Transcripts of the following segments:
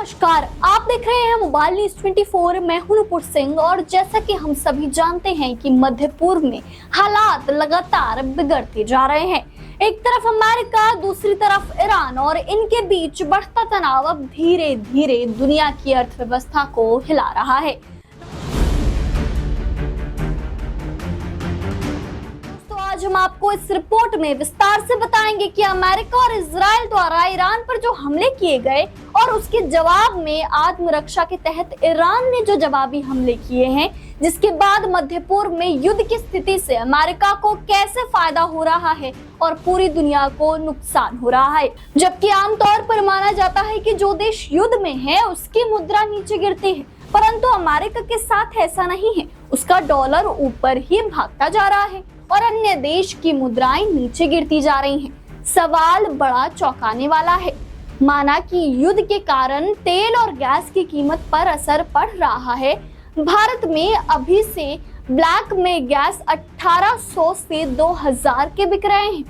नमस्कार, आप देख रहे हैं मोबाइल न्यूज 24। मैं हूं नुपुर सिंह और जैसा कि हम सभी जानते हैं कि मध्य पूर्व में हालात लगातार बिगड़ते जा रहे हैं। एक तरफ अमेरिका, दूसरी तरफ ईरान और इनके बीच बढ़ता तनाव अब धीरे धीरे दुनिया की अर्थव्यवस्था को हिला रहा है। आज हम आपको इस रिपोर्ट में विस्तार से बताएंगे कि अमेरिका और इजराइल द्वारा ईरान पर जो हमले किए गए और उसके जवाब में आत्मरक्षा के तहत ईरान ने जो जवाबी हमले किए हैं, जिसके बाद मध्य पूर्व में युद्ध की स्थिति से अमेरिका को कैसे फायदा हो रहा है और पूरी दुनिया को नुकसान हो रहा है। जबकि आमतौर पर माना जाता है कि जो देश युद्ध में है उसकी मुद्रा नीचे गिरती है, परंतु अमेरिका के साथ ऐसा नहीं है। उसका डॉलर ऊपर ही भागता जा रहा है और अन्य देश की मुद्राएं नीचे गिरती जा रही हैं। सवाल बड़ा चौंकाने वाला है। माना कि युद्ध के कारण तेल और गैस की कीमत पर असर पड़ रहा है। भारत में अभी से ब्लैक में गैस 1800 से 2000 के बिक रहे हैं।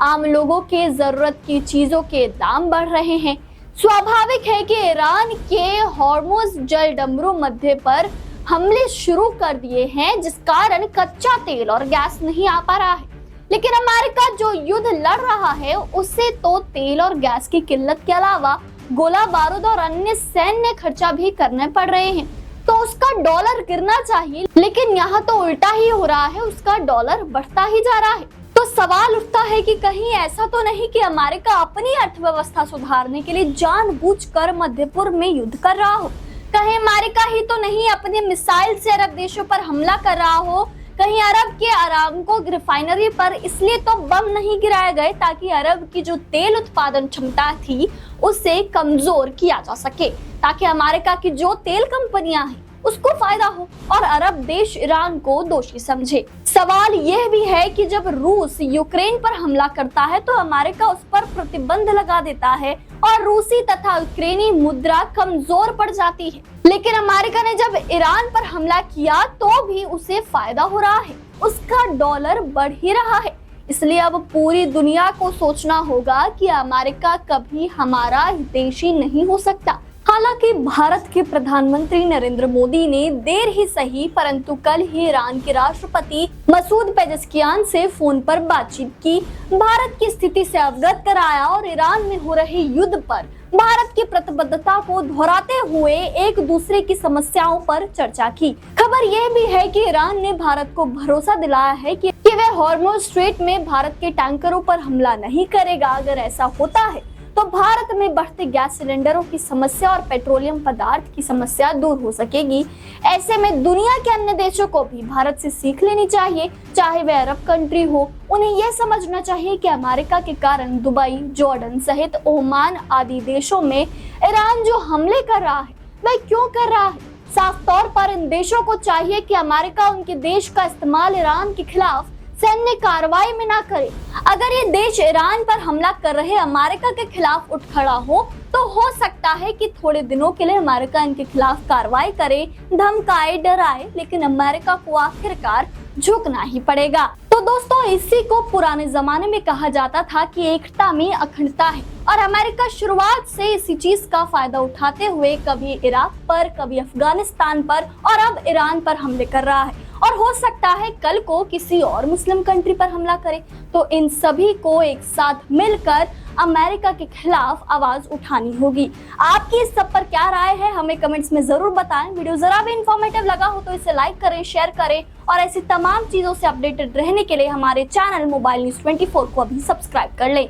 आम लोगों के जरूरत की चीजों के दाम बढ़ रहे हैं। स्वाभाविक है कि ईरान के हॉर्मुज जल डमरू मध्य पर हमले शुरू कर दिए हैं, जिस कारण कच्चा तेल और गैस नहीं आ पा रहा है। लेकिन अमेरिका जो युद्ध लड़ रहा है उससे तो तेल और गैस की किल्लत के अलावा गोला बारूद और अन्य सैन्य खर्चा भी करने पड़ रहे हैं, तो उसका डॉलर गिरना चाहिए, लेकिन यहाँ तो उल्टा ही हो रहा है, उसका डॉलर बढ़ता ही जा रहा है। तो सवाल उठता है कि कहीं ऐसा तो नहीं कि अमेरिका अपनी अर्थव्यवस्था सुधारने के लिए जानबूझकर मध्य पूर्व में युद्ध कर रहा हो। कहीं अमेरिका ही तो नहीं अपने मिसाइल से अरब देशों पर हमला कर रहा हो। कहीं अरब के अरामको रिफाइनरी पर इसलिए तो बम नहीं गिराए गए ताकि अरब की जो तेल उत्पादन क्षमता थी उसे कमजोर किया जा सके, ताकि अमेरिका की जो तेल कंपनियां हैं उसको फायदा हो और अरब देश ईरान को दोषी समझे। सवाल यह भी है कि जब रूस यूक्रेन पर हमला करता है तो अमेरिका उस पर प्रतिबंध लगा देता है और रूसी तथा यूक्रेनी मुद्रा कमजोर पड़ जाती है। लेकिन अमेरिका ने जब ईरान पर हमला किया तो भी उसे फायदा हो रहा है, उसका डॉलर बढ़ ही रहा है। इसलिए अब पूरी दुनिया को सोचना होगा कि अमेरिका कभी हमारा हितैषी नहीं हो सकता। हालांकि भारत के प्रधानमंत्री नरेंद्र मोदी ने देर ही सही परंतु कल ही ईरान के राष्ट्रपति मसूद पेजेस्कियान से फोन पर बातचीत की, भारत की स्थिति से अवगत कराया और ईरान में हो रहे युद्ध पर भारत की प्रतिबद्धता को दोहराते हुए एक दूसरे की समस्याओं पर चर्चा की। खबर यह भी है कि ईरान ने भारत को भरोसा दिलाया है कि वह हॉर्मुज स्ट्रेट में भारत के टैंकरों पर हमला नहीं करेगा। अगर ऐसा होता है तो भारत में बढ़ते गैस सिलेंडरों की समस्या और पेट्रोलियम पदार्थ की समस्या दूर हो सकेगी। ऐसे में दुनिया के अन्य देशों को भी भारत से सीख लेनी चाहिए, चाहे वह अरब कंट्री हो। उन्हें यह समझना चाहिए कि अमेरिका के कारण दुबई, जॉर्डन सहित ओमान आदि देशों में ईरान जो हमले कर रहा है वह क्यों कर रहा है। साफ तौर पर इन देशों को चाहिए कि अमेरिका उनके देश का इस्तेमाल ईरान के खिलाफ सैन्य कार्रवाई में ना करे। अगर ये देश ईरान पर हमला कर रहे अमेरिका के खिलाफ उठ खड़ा हो तो हो सकता है कि थोड़े दिनों के लिए अमेरिका इनके खिलाफ कार्रवाई करे, धमकाए, डराए, लेकिन अमेरिका को आखिरकार झुकना ही पड़ेगा। तो दोस्तों, इसी को पुराने जमाने में कहा जाता था कि एकता में अखंडता है और अमेरिका शुरुआत से इसी चीज का फायदा उठाते हुए कभी इराक पर, कभी अफगानिस्तान पर और अब ईरान पर हमले कर रहा है और हो सकता है कल को किसी और मुस्लिम कंट्री पर हमला करे। तो इन सभी को एक साथ मिलकर अमेरिका के खिलाफ आवाज उठानी होगी। आपकी इस सब पर क्या राय है हमें कमेंट्स में जरूर बताएं। वीडियो जरा भी इंफॉर्मेटिव लगा हो तो इसे लाइक करें, शेयर करें और ऐसी तमाम चीजों से अपडेटेड रहने के लिए हमारे चैनल मोबाइल न्यूज 24 को अभी सब्सक्राइब कर लें।